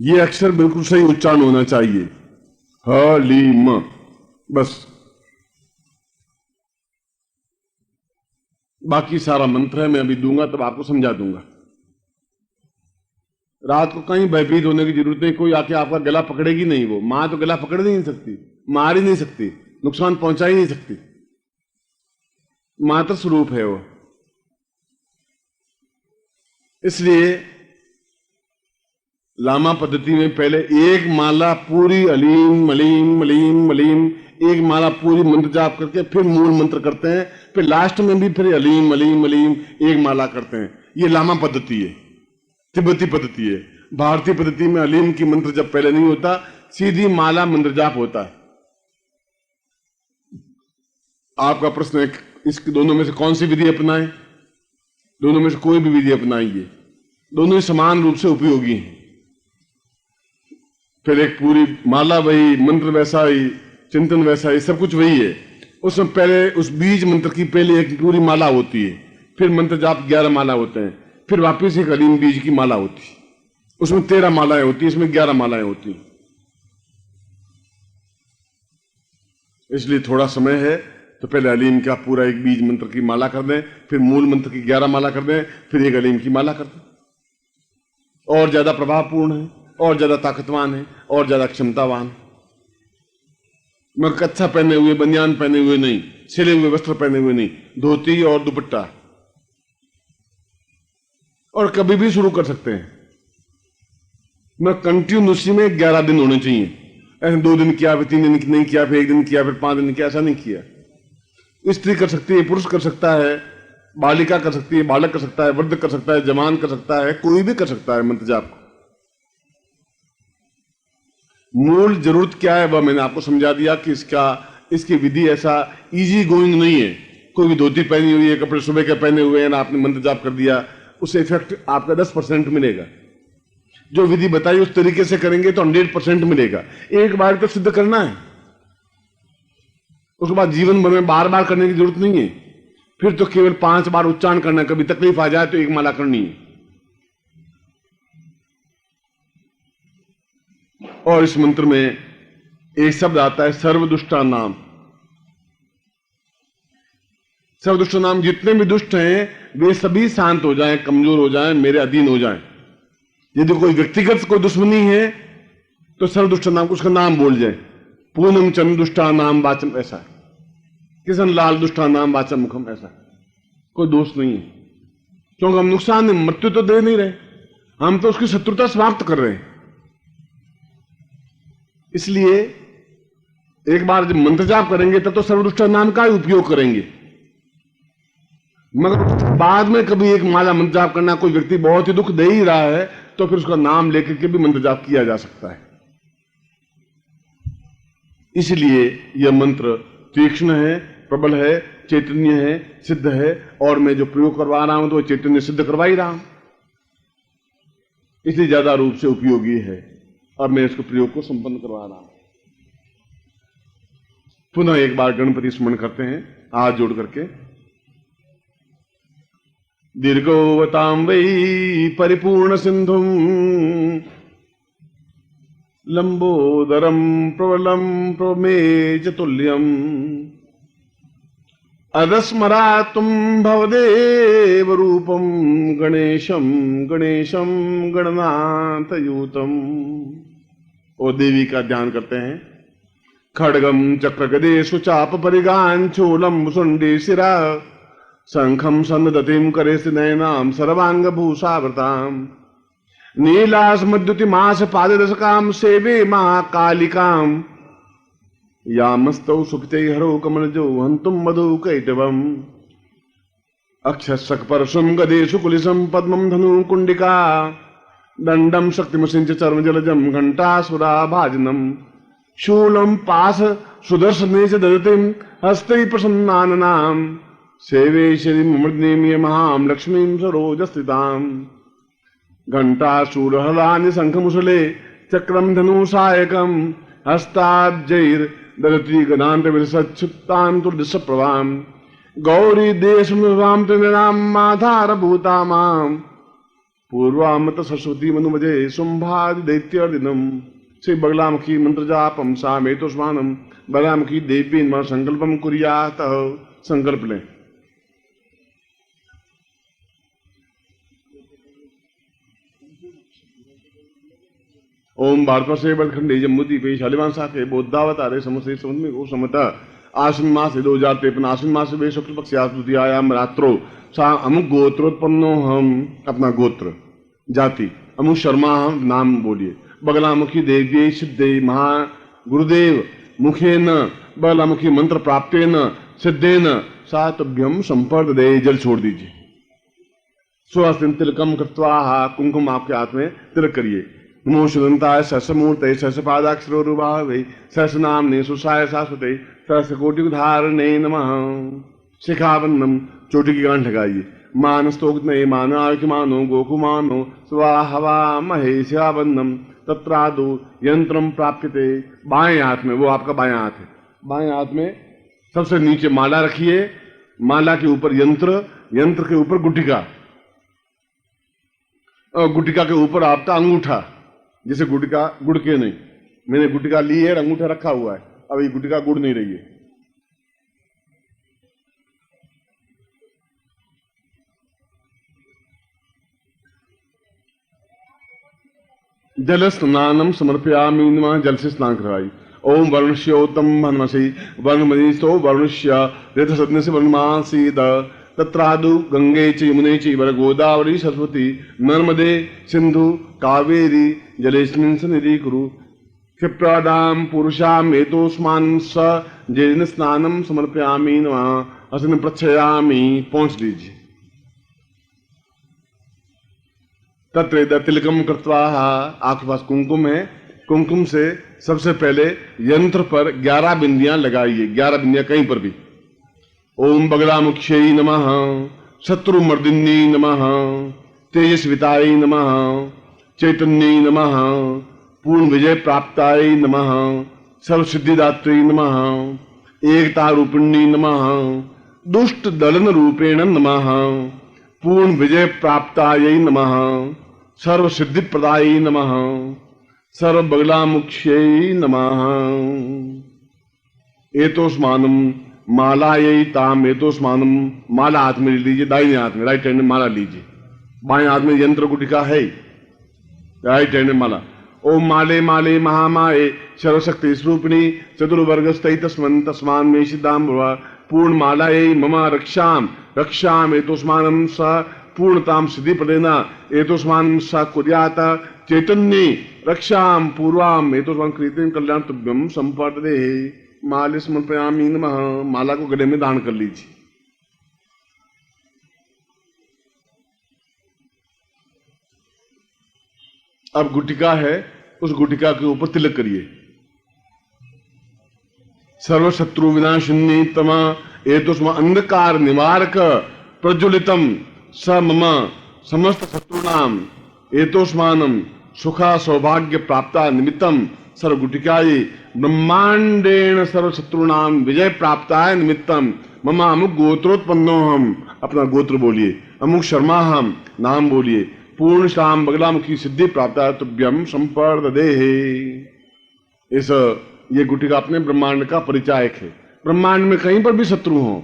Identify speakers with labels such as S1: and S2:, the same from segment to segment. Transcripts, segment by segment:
S1: ये अक्षर बिल्कुल सही उच्चारण होना चाहिए, हलीम, बस। बाकी सारा मंत्र है, मैं अभी दूंगा तब आपको समझा दूंगा। रात को कहीं भयभीत होने की जरूरत नहीं, कोई आके आपका गला पकड़ेगी नहीं। वो मां तो गला पकड़ नहीं सकती, मार ही नहीं सकती, नुकसान पहुंचा ही नहीं सकती, मात्र स्वरूप है वो। इसलिए लामा पद्धति में पहले एक माला पूरी अलीम मलीम मलीम मलीम, एक माला पूरी मंत्र जाप करके फिर मूल मंत्र करते हैं, फिर लास्ट में भी फिर अलीम मलीम मलीम एक माला करते हैं। ये लामा पद्धति है, तिब्बती पद्धति है। भारतीय पद्धति में अलीम की मंत्र जब पहले नहीं होता, सीधी माला मंत्र जाप होता है। आपका प्रश्न है इसके दोनों में से कौन सी विधि अपनाएं? दोनों में से कोई भी विधि अपनाइए, दोनों ही समान रूप से उपयोगी हैं। फिर एक पूरी माला वही, मंत्र वैसा ही, चिंतन वैसा ही, सब कुछ वही है। उसमें पहले उस बीज मंत्र की पहले एक पूरी माला होती है, फिर मंत्र जाप 11 माला होते हैं, फिर वापिस एक अलीम बीज की माला होती है। उसमें 13 मालाएं होती है, इसमें 11 मालाएं होती हैं। इसलिए थोड़ा समय है तो पहले अलीम का पूरा एक बीज मंत्र की माला कर दें, फिर मूल मंत्र की 11 माला कर दें, फिर एक अलीम की माला कर दें। और ज्यादा प्रभावपूर्ण है, और ज्यादा ताकतवान है, और ज्यादा क्षमतावान। मगर कच्छा पहने हुए, बनियान पहने हुए नहीं, सिले हुए वस्त्र पहने हुए नहीं, धोती और दुपट्टा। और कभी भी शुरू कर सकते हैं। मैं कंटिन्यूसी में 11 दिन होने चाहिए। ऐसे 2 दिन किया, फिर 3 दिन नहीं किया, फिर 1 दिन किया, फिर 5 दिन किया, ऐसा नहीं किया। स्त्री कर सकती है, पुरुष कर सकता है, बालिका कर सकती है, बालक कर सकता है, वृद्ध कर सकता है, जवान कर सकता है, कोई भी कर सकता है मंत्र जाप को। मूल जरूरत क्या है वह मैंने आपको समझा दिया कि इसकी विधि ऐसा इजी गोइंग नहीं है। कोई भी धोती पहनी हुई है, कपड़े सुबह के पहने हुए हैं, आपने मंत्र जाप कर दिया, उससे इफेक्ट आपका 10% मिलेगा। जो विधि बताई उस तरीके से करेंगे तो 100% मिलेगा। एक बार तो सिद्ध करना है, उसके बाद जीवन भर में बार बार करने की जरूरत नहीं है। फिर तो केवल 5 बार उच्चारण करना है, कभी तकलीफ आ जाए तो एक माला करनी है। और इस मंत्र में एक शब्द आता है सर्वदुष्टा नाम। सर्वदुष्ट नाम, जितने भी दुष्ट हैं वे सभी शांत हो जाएं, कमजोर हो जाएं, मेरे अधीन हो जाएं। यदि कोई व्यक्तिगत कोई दुश्मनी है तो सर्वदुष्ट नाम, उसका नाम बोल जाए। पूनम चंद दुष्टा नाम वाचम, ऐसा है। किशन लाल दुष्टा नाम वाचम मुखम, ऐसा है। कोई दोष नहीं है, क्योंकि हम नुकसान, मृत्यु तो दे नहीं रहे, हम तो उसकी शत्रुता समाप्त कर रहे हैं। इसलिए एक बार जब मंत्र जाप करेंगे तब तो सर्वदुष्ट नाम का ही उपयोग करेंगे। मगर बाद में कभी एक माला मंत्र जाप करना, कोई व्यक्ति बहुत ही दुख दे ही रहा है तो फिर उसका नाम लेकर के भी मंत्र जाप किया जा सकता है। इसलिए यह मंत्र तीक्ष्ण है, प्रबल है, चैतन्य है, सिद्ध है, और मैं जो प्रयोग करवा रहा हूं तो चैतन्य सिद्ध करवा ही रहा हूं, इसलिए ज्यादा रूप से उपयोगी है और मैं इसको प्रयोग को संपन्न करवा रहा हूं। पुनः एक बार गणपति स्मरण करते हैं हाथ जोड़ करके। दीर्घोवतां वै परिपूर्ण सिंधुम लंबोदरम प्रबलम प्रमेजतुल्यम अदस्मरातुम भवदेव रूपम गणेशम गणेशम गणनाथयूतम। और देवी का ध्यान करते हैं। खड्गम चक्र गदे सुचाप परिगान चूलम सुंडी शिरा शंखम सन्नदतिम करेसि नयनाम सर्वांग भूषावृताम नीलास मद्युति मास पाददशकाम सेवे महाकालिकाम यामस्तौ सुपिते हरो कमलजो हंतुम मधु कैटवम अक्षसक परशुम गदेशु कुलिसम पद्मम धनु कुंडिका दंडम शक्तिमसिंच चर्म जलजम घंटासुरा भाजनम शूलम पास सुदर्शने च ददतिम हस्ते प्रसन्नाननाम सेवे श्री मृदनीय महाम लक्ष्मीं सरोजस्थिताम घंटाशूलहलानि शंखमुसले चक्रम धनु सायकम हस्ताब्जैर ददति गदान्त विरसच्छुत्तान्तुर्दिश प्रभाम गौरी देशमुवाम त्रिनाम माधार भूतामाम पूर्वामत सरस्वती मनुमजे शुंभादि दैत्यार्दिनम। श्री बगलामुखी मंत्र जापम सामेतोस्मानम। बगलामुखी देवी नमः संकल्पम कुर्यात। संकल्प लें। ओम बारको से बलखंडे जम्मुति पे शालिवान साखे बोधावतारे समसे समुद्र को समता आश्विन मास 2053 आश्विन मास वे शुक्ल पक्ष द्वितीयायाम रात्रो सा अमुक गोत्रोत्पन्नो हम। अपना गोत्र जाति अमुक शर्मा हम नाम बोलिए। बगलामुखी देव्ये सिद्धे महा गुरुदेव मुखेन बगलामुखी मंत्र प्राप्तेन सिद्धेन सातभ्यम संपर्द दे। जल छोड़ दीजिए। स्वस्तिन तिलकम कृत्वा कुंकुम आपके हाथ में तिलक करिए। नमो सुदंताय सहस्रमूर्ते सहस्रपादाक्षरो रूपावे सहस्रनाम्ने सुसाय शाश्वते सहस्रकोटि धारणे नमः। शिखाबंधम चोटी की गांठ लगाइए। मानस्तोग्ने मानायमानो गोकुमानो स्वाहवा महे। शिखाबंधम तत्रादो यंत्रम प्राप्यते। बाएं हाथ में, वो आपका बायां हाथ है, बाएं हाथ में सबसे नीचे माला रखिए। माला के ऊपर यंत्र, यंत्र के ऊपर गुटिका और गुटिका के ऊपर आपका अंगूठा। जैसे गुटिका गुड़ के नहीं, मैंने गुटिका ली है, अंगूठा रखा हुआ है, अब ये गुटिका गुड़ नहीं रही है। जल स्नानम समर्पयामि नमः। जल से स्नान करवाई। ओम वरुणस्योतम हनुमसी वर्णमनीषो वरुणस्य रेतसद्न से वर्णमासीद। तत्रादु गंगे च यमुने च गोदावरी सरस्वती नर्मदे सिंधु कावेरी जलेस्मिन् सन्निधि कुरु। क्षिप्रादाम पुरुषाम एतोस्मान् स जैन स्नानम समर्पयामि नमः। अस्मिन् प्रक्षयामि। पहुंच दीजिए। तत्र तिलकम कृत्वा आपके पास कुंकुम है। कुंकुम से सबसे पहले यंत्र पर 11 बिंदियां लगाइए। 11 बिंदियां कहीं पर भी। ओम बगलामुख्यै नमः। शत्रुमर्दिन्यै नमः। तेजस्वितायै नमः। चैतन्यै नमः। पूर्ण विजय प्राप्तायै नमः। सर्वसिद्धिदात्रै नमः। एकता रूपिण्यै नमः। दुष्ट दलन रूपेण नमः। पूर्ण विजय प्राप्तायै नमः। सर्व सिद्धि प्रदायै नमः। सर्व बगलामुख्यै नमः। एतोस्मानम मालायै ताम एतोस्मानम। माला हाथ में लीजिए, दाहिने हाथ में, राइट हैंड में माला लीजिए। बाएं हाथ में यंत्र गुटिका है, राइट हैंड में माला। ओम माले माले महामाये सर्वशक्ति स्वरूपिणी चतुर्वर्ग तस्मन् तस्मान में सिद्धाम भवा। पूर्ण मालायै मम रक्षाम रक्षाम एतोस्मानम स पूर्णताम सिद्धि प्रदेना एतोस्मानम स कुर्यात। चैतन्ये रक्षाम पूर्वाम एतोस्मान कृतिं कल्याण तुभ्यम संपर्दे। माले समर्पयामि नमः। माला को गले में दान कर लीजिए। अब गुटिका है, उस गुटिका के ऊपर तिलक करिए। सर्व शत्रु विनाशिनी तम एतोस्मा अंधकार निवारक प्रज्वलितम स मम समस्त शत्रुनाम एतोस्मानम सुखा सौभाग्य प्राप्ता निमित्तम सर्व गुटिकाये ब्रह्मांडेन सर्व शत्रुनाम विजय प्राप्ताय निमित्तम मम अमुक गोत्रोत्पन्नो हम। अपना गोत्र बोलिए। अमुक शर्मा हम नाम बोलिए। पूर्ण शाम बगलामुखी सिद्धि प्राप्त तुभ्यम संपर्दे। इस ये गुटिका अपने ब्रह्मांड का परिचायक है। ब्रह्मांड में कहीं पर भी शत्रु हो,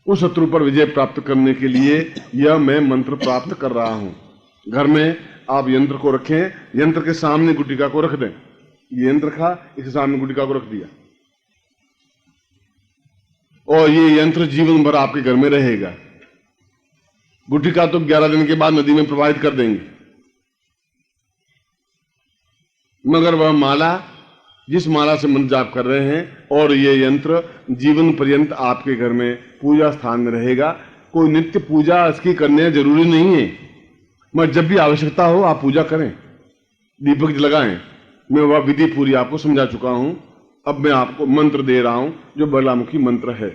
S1: उस शत्रु पर विजय प्राप्त करने के लिए यह मैं मंत्र प्राप्त कर रहा हूं। घर में आप यंत्र को रखें, यंत्र के सामने गुटिका को रख दें। ये यंत्र रखा, इसके सामने गुटिका को रख दिया, और ये यंत्र जीवन भर आपके घर में रहेगा। गुटिका तो 11 दिन के बाद नदी में प्रवाहित कर देंगे, मगर वह माला, जिस माला से मंत्र जाप कर रहे हैं, और ये यंत्र जीवन पर्यंत आपके घर में पूजा स्थान में रहेगा। कोई नित्य पूजा इसकी करने जरूरी नहीं है, मगर जब भी आवश्यकता हो आप पूजा करें, दीपक लगाएं। मैं वह विधि पूरी आपको समझा चुका हूं। अब मैं आपको मंत्र दे रहा हूं जो बगलामुखी मंत्र है।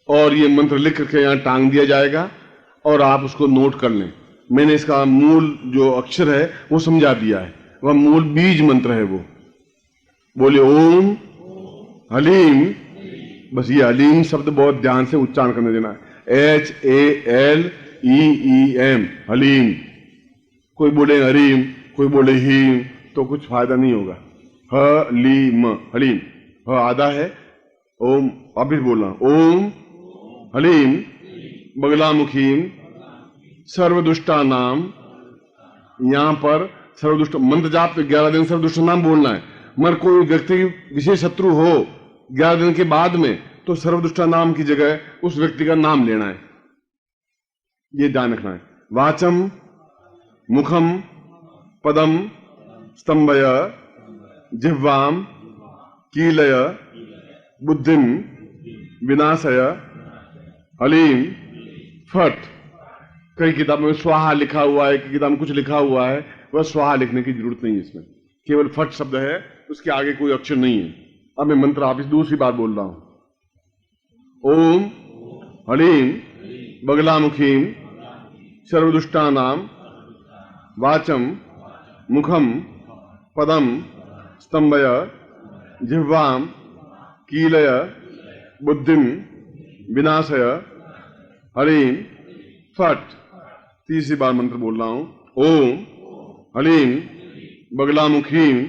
S1: और ये मंत्र लिख करके यहां टांग दिया जाएगा और आप उसको नोट कर लें। मैंने इसका मूल जो अक्षर है वो समझा दिया है, वह मूल बीज मंत्र है। वो बोले ओम हलीम बस ये हलीम शब्द बहुत ध्यान से उच्चारण करने देना है। HALEEM, हलीम। कोई बोले हरीम, कोई बोले हीम, तो कुछ फायदा नहीं होगा। हलीम, हलीम, ह आधा है। ओम, वापिस बोलना, ओम हलीम बगलामुखीम सर्वदुष्टा नाम। यहां पर सर्वदुष्ट मंत्र जाप 11 दिन सर्वदुष्ट नाम बोलना है। मगर कोई व्यक्ति विशेष शत्रु हो 11 दिन के बाद में, तो सर्वदुष्टा नाम की जगह उस व्यक्ति का नाम लेना है, ये ध्यान रखना है। वाचम मुखम पदम स्तंभय जिह्वाम कीलय बुद्धिम विनाशय हलीम फट। कई किताबों में स्वाहा लिखा हुआ है, कई किताब में कुछ लिखा हुआ है, वह स्वाहा लिखने की जरूरत नहीं है, इसमें केवल फट शब्द है, उसके आगे कोई अक्षर नहीं है। अब मैं मंत्र आप दूसरी बात बोल रहा हूं। ओम हलीम बगलामुखीम सर्वदुष्टानाम वाचम मुखम पदम स्तंभय जिह्वाम कीलय बुद्धिम विनाशय हलीम फट। तीसरी बार मंत्र बोल रहा हूं। ओम हलीम बगलामुखीम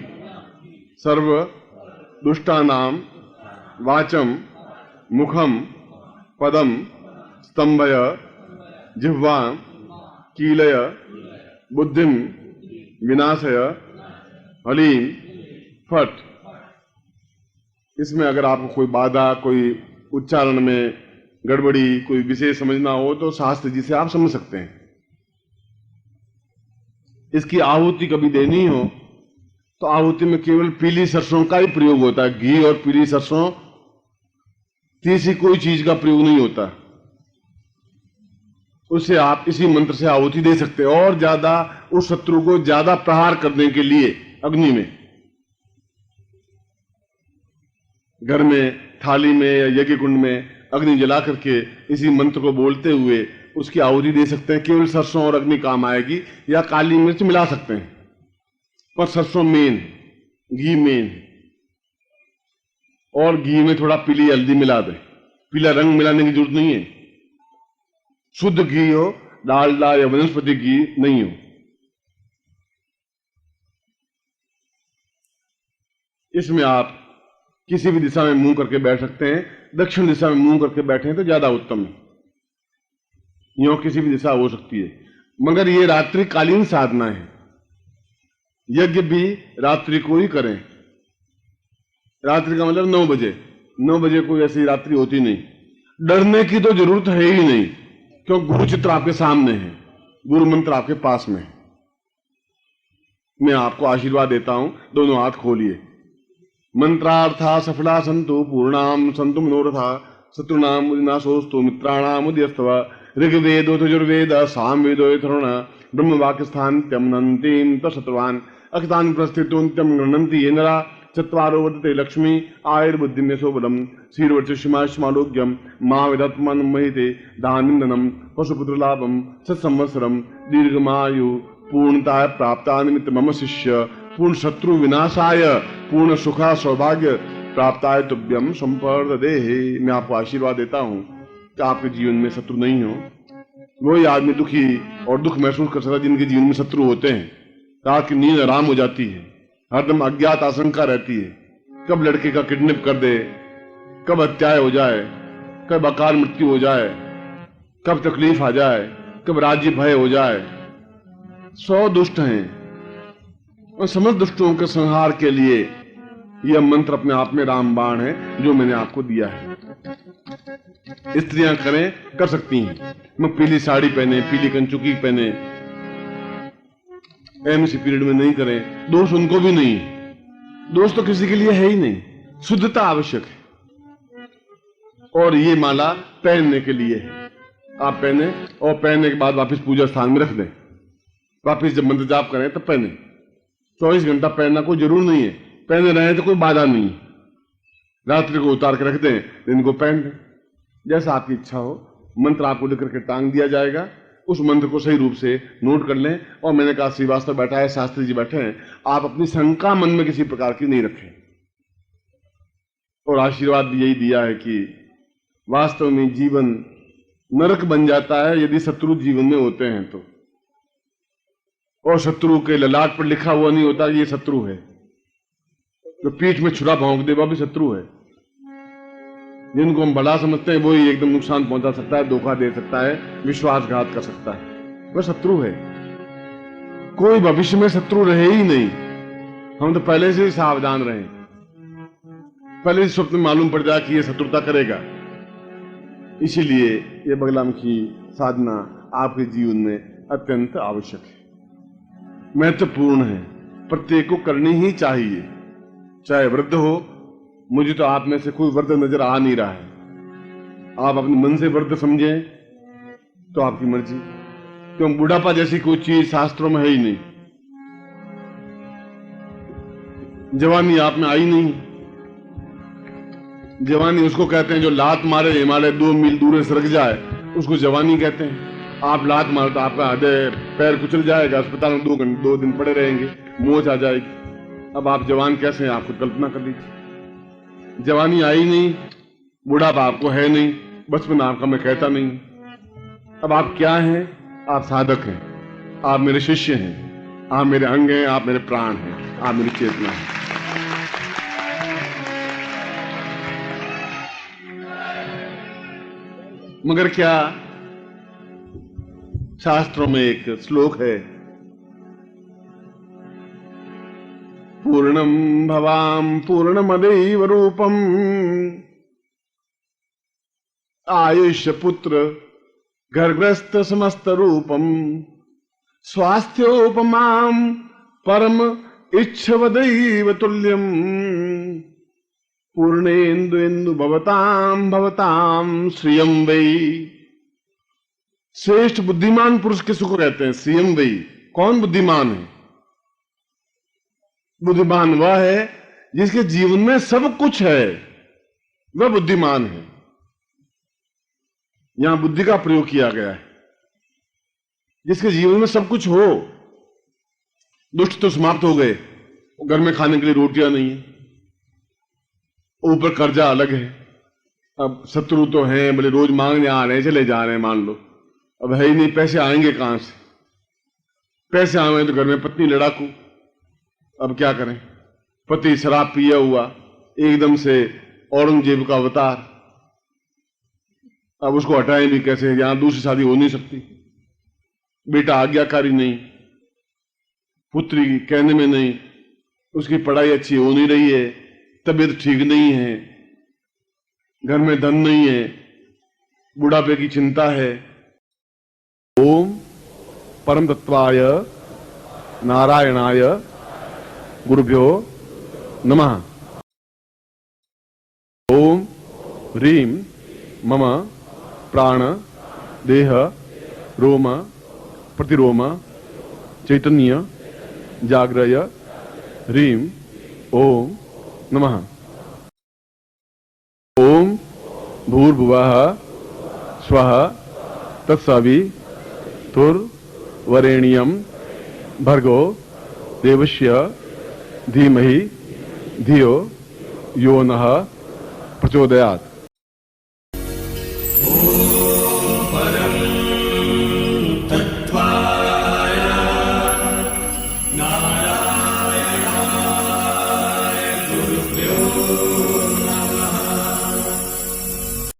S1: सर्व दुष्टानाम वाचम मुखम पदम स्तंभय जिह्वाम कीलय बुद्धिम विनाशय हलीम फट। इसमें अगर आपको कोई बाधा, कोई उच्चारण में गड़बड़ी, कोई विशेष समझना हो तो शास्त्र जी से आप समझ सकते हैं। इसकी आहुति कभी देनी हो तो आहुति में केवल पीली सरसों का ही प्रयोग होता है। घी और पीली सरसों, तीसरी कोई चीज का प्रयोग नहीं होता। उससे आप इसी मंत्र से आहुति दे सकते हैं। और ज्यादा उस शत्रु को ज्यादा प्रहार करने के लिए अग्नि में, घर में थाली में या यज्ञ कुंड में अग्नि जला करके इसी मंत्र को बोलते हुए उसकी आहुति दे सकते हैं। केवल सरसों और अग्नि काम आएगी, या काली मिर्च मिला सकते हैं, पर सरसों मेन, घी मेन। और घी में थोड़ा पीली हल्दी मिला दे, पीला रंग मिलाने की जरूरत नहीं है। शुद्ध घी हो, डालडा या वनस्पति घी नहीं हो। इसमें आप किसी भी दिशा में मुंह करके बैठ सकते हैं। दक्षिण दिशा में मुंह करके बैठे तो ज्यादा उत्तम है। यूं किसी भी दिशा हो सकती है, मगर ये रात्रिकालीन साधना है। यज्ञ भी रात्रि को ही करें। रात्रि का मतलब 9 बजे। 9 बजे कोई ऐसी रात्रि होती नहीं। डरने की तो जरूरत है ही नहीं, क्योंकि गुरु चित्र आपके सामने है, गुरु मंत्र आपके पास में है। मैं आपको आशीर्वाद देता हूं, दोनों हाथ खोलिए। मंत्रार्था सफला संतु पूर्णाम संतु मनोरथा शत्रुनाम विनाशोस्तु मित्राणाम उदयस्तव। ऋग्वेदो यजुर्वेद सामवेदो यथर्वण ब्रह्म वाक्यस्थान त्यमनन्तीं तशत्रवान् अखितान् प्रस्थितोन्त्यं गृह्णन्ति ये नरा। चत्वारो वर्तते लक्ष्मी आयुर्बुद्धिं यशोबलम् श्रीर्वर्चस्मारोग्यं मा विदत्मन् महिते दानिन्दनं पशुपुत्रलाभं सत्संवत्सरं दीर्घमायु पूर्णताय प्राप्ता निमित्त मम शिष्य पूर्ण शत्रु विनाशाय पूर्ण सुखा सौभाग्य प्राप्ताय तुभ्यम संपर्ददेहि। मैं आपको आशीर्वाद देता हूं कि आपके जीवन में शत्रु नहीं हो। वही आदमी दुखी और दुख महसूस कर सकता जिनके जीवन में शत्रु होते हैं। रात की नींद आराम हो जाती है, हरदम अज्ञात आशंका रहती है, कब लड़के का किडनैप कर दे, कब हत्या हो जाए, कब अकाल मृत्यु हो जाए, कब तकलीफ आ जाए, कब राज्य भय हो जाए। 100 दुष्ट हैं और समस्त दुष्टों के संहार के लिए यह मंत्र अपने आप में रामबाण है जो मैंने आपको दिया है। स्त्रियां करें, कर सकती हैं। मैं पीली साड़ी पहने, पीली कंचुकी पहने, एमसी पीरियड में नहीं करें। दोष उनको भी नहीं है, दोष तो किसी के लिए है ही नहीं। शुद्धता आवश्यक है। और ये माला पहनने के लिए है। आप पहने और पहनने के बाद वापस पूजा स्थान में रख दें। वापस जब मंत्र जाप करें तब पहने। 24 घंटा पहनना कोई जरूर नहीं है। पहने रहे तो कोई बाधा नहीं। रात्रि को उतार के रख दें, दिन को पहन दें, जैसा आपकी इच्छा हो। मंत्र आपको लिख करके टांग दिया जाएगा। उस मंत्र को सही रूप से नोट कर लें। और मैंने कहा श्रीवास्तव बैठा है, शास्त्री जी बैठे हैं, आप अपनी शंका मन में किसी प्रकार की नहीं रखें। और आशीर्वाद भी यही दिया है कि वास्तव में जीवन नरक बन जाता है यदि शत्रु जीवन में होते हैं तो। और शत्रु के ललाट पर लिखा हुआ नहीं होता कि ये शत्रु है। जो पीठ में छुरा भौंक दे वह भी शत्रु है। जिनको हम बड़ा समझते हैं वही एकदम नुकसान पहुंचा सकता है, धोखा दे सकता है, विश्वासघात कर सकता है, वह शत्रु है। कोई भविष्य में शत्रु रहे ही नहीं। हम तो पहले से ही सावधान रहे, पहले से स्वप्न मालूम पड़ जाए कि यह शत्रुता करेगा। इसीलिए यह बगलामुखी साधना आपके जीवन में अत्यंत आवश्यक है, महत्वपूर्ण है, प्रत्येक को करनी ही चाहिए, चाहे वृद्ध हो। मुझे तो आप में से कोई वृद्ध नजर आ नहीं रहा है। आप अपने मन से वृद्ध समझें तो आपकी मर्जी, क्योंकि बुढ़ापा जैसी कोई चीज शास्त्रों में है ही नहीं। जवानी आप में आई नहीं। जवानी उसको कहते हैं जो लात मारे हिमालय 2 मील दूर सरक जाए, उसको जवानी कहते हैं। आप लात मारो तो आपका हृदय पैर कुचल जाएगा, अस्पताल में 2 दिन पड़े रहेंगे, मोच आ जाएगी। अब आप जवान कैसे हैं, आप खुद कल्पना कर लीजिए। जवानी आई नहीं, बुढ़ापा आपको है नहीं, बचपन आपका मैं कहता नहीं। अब आप क्या हैं? आप साधक हैं, आप मेरे शिष्य हैं, आप मेरे अंग हैं, आप मेरे प्राण हैं, आप मेरी चेतना हैं। मगर क्या शास्त्रों में एक श्लोक है, पूर्णम भवाम पूर्णमदैव रूपम आयुष्य पुत्र गर्भस्थ समस्त रूपम स्वास्थ्योपमाम परम इच्छवदैव तुल्यम पूर्णेन्दु इंदु भवताम भवताम श्रियम वै। श्रेष्ठ बुद्धिमान पुरुष किसको कहते हैं? श्रियम वै। कौन बुद्धिमान है? बुद्धिमान वह है जिसके जीवन में सब कुछ है, वह बुद्धिमान है। यहां बुद्धि का प्रयोग किया गया है। जिसके जीवन में सब कुछ हो। दुष्ट तो समाप्त हो गए, घर में खाने के लिए रोटियां नहीं है, ऊपर कर्जा अलग है, अब शत्रु तो हैं, बोले रोज मांगने आ रहे हैं, चले जा रहे हैं, मान लो अब है ही नहीं, पैसे आएंगे कहां से? पैसे आए तो घर में पत्नी लड़ाकू, अब क्या करें? पति शराब पिया हुआ, एकदम से औरंगजेब का अवतार, अब उसको हटाएं भी कैसे? यहां दूसरी शादी हो नहीं सकती, बेटा आज्ञाकारी नहीं, पुत्री कहने में नहीं, उसकी पढ़ाई अच्छी हो नहीं रही है, तबीयत ठीक नहीं है, घर में धन नहीं है, बुढ़ापे की चिंता है। ओम परम तत्वाय नारायणाय गुरुभ्यो नमः। ओम ह्रीं मम प्राण देह रोम प्रतिरोम चैतन्य जाग्रय ह्रीं ओम नमः। ओम भूर्भुवः स्वः तत्सवितुर्वरेण्यं भर्गो देवस्य धीमहि धियो यो नः प्रचोदयात्।